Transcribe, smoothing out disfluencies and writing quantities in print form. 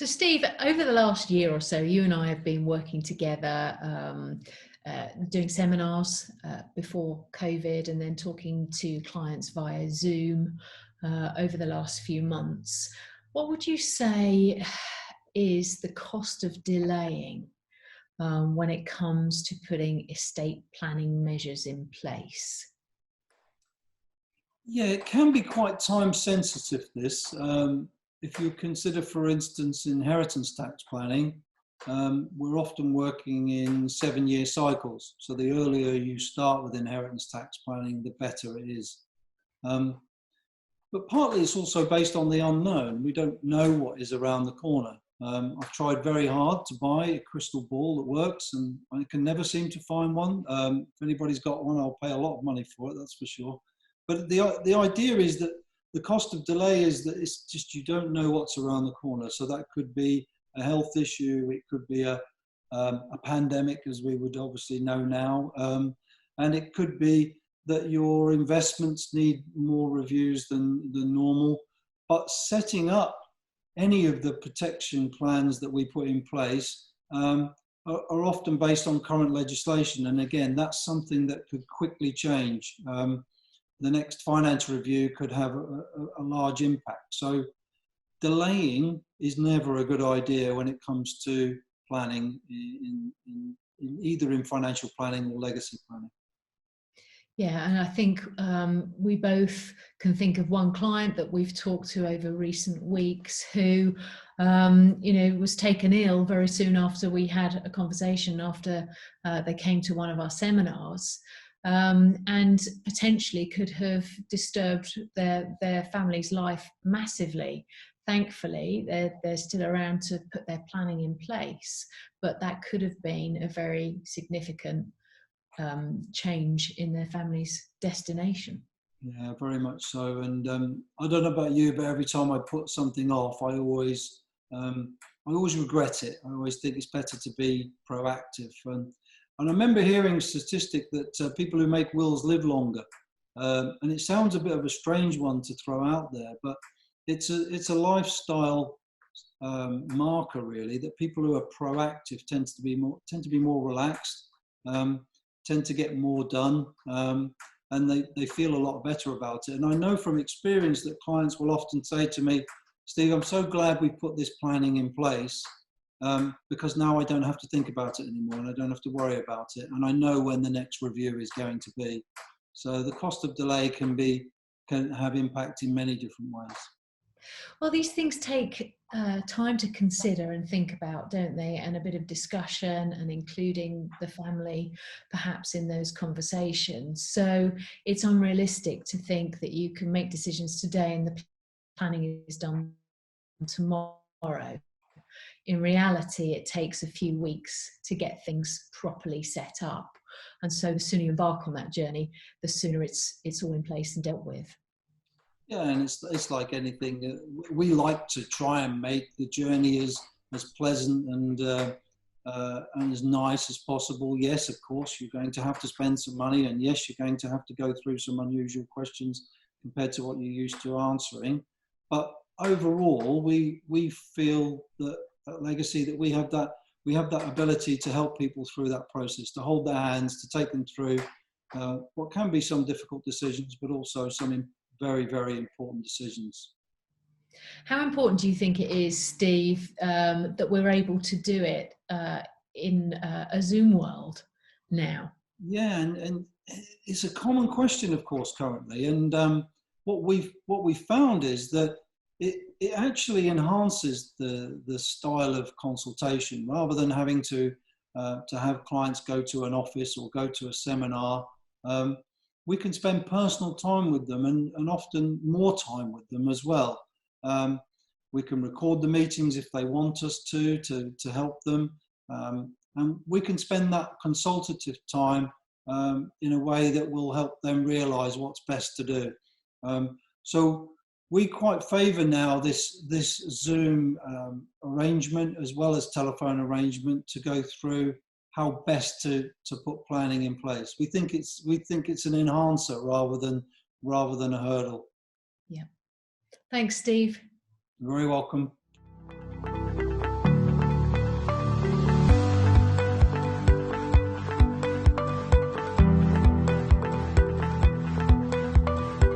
So Steve, over the last year or so, you and I have been working together, doing seminars before COVID, and then talking to clients via Zoom over the last few months. What would you say is the cost of delaying when it comes to putting estate planning measures in place? Yeah, it can be quite time sensitive, this. If you consider, for instance, inheritance tax planning, we're often working in 7-year cycles. So the earlier you start with inheritance tax planning, the better it is. But partly it's also based on the unknown. We don't know what is around the corner. I've tried very hard to buy a crystal ball that works, and I can never seem to find one. If anybody's got one, I'll pay a lot of money for it, that's for sure. But the idea is that the cost of delay is that it's just you don't know what's around the corner. So that could be a health issue, it could be a pandemic, as we would obviously know now, and it could be that your investments need more reviews than normal. But setting up any of the protection plans that we put in place are often based on current legislation, and again, that's something that could quickly change. The next financial review could have a large impact. So delaying is never a good idea when it comes to planning, either in financial planning or legacy planning. Yeah, and I think we both can think of one client that we've talked to over recent weeks who, was taken ill very soon after we had a conversation, after they came to one of our seminars. And potentially could have disturbed their family's life massively. Thankfully, they're still around to put their planning in place, but that could have been a very significant change in their family's destination. Yeah, very much so. And I don't know about you, but every time I put something off, I always regret it. I always think it's better to be proactive. And I remember hearing a statistic that people who make wills live longer. And it sounds a bit of a strange one to throw out there, but it's a lifestyle marker, really, that people who are proactive tend to be more relaxed, tend to get more done, and they feel a lot better about it. And I know from experience that clients will often say to me, Steve, I'm so glad we put this planning in place. Because now I don't have to think about it anymore, and I don't have to worry about it, and I know when the next review is going to be. So the cost of delay can have impact in many different ways. Well, these things take time to consider and think about, don't they? And a bit of discussion, and including the family perhaps in those conversations. So it's unrealistic to think that you can make decisions today and the planning is done tomorrow. In reality, it takes a few weeks to get things properly set up. And so the sooner you embark on that journey, the sooner it's all in place and dealt with. Yeah, and it's like anything. We like to try and make the journey as pleasant and as nice as possible. Yes, of course, you're going to have to spend some money, and yes, you're going to have to go through some unusual questions compared to what you're used to answering. But overall, we feel that at Legacy that we have that ability to help people through that process, to hold their hands, to take them through what can be some difficult decisions, but also some very, very important decisions. How important do you think it is, Steve, that we're able to do it in a Zoom world now? Yeah, and it's a common question, of course, currently. And what we've found is that it actually enhances the style of consultation, rather than having to have clients go to an office or go to a seminar. We can spend personal time with them, and often more time with them as well. We can record the meetings if they want us to help them. And we can spend that consultative time in a way that will help them realise what's best to do. So we quite favour now this Zoom arrangement, as well as telephone arrangement, to go through how best to put planning in place. We think it's an enhancer rather than a hurdle. Yeah. Thanks, Steve. You're very welcome.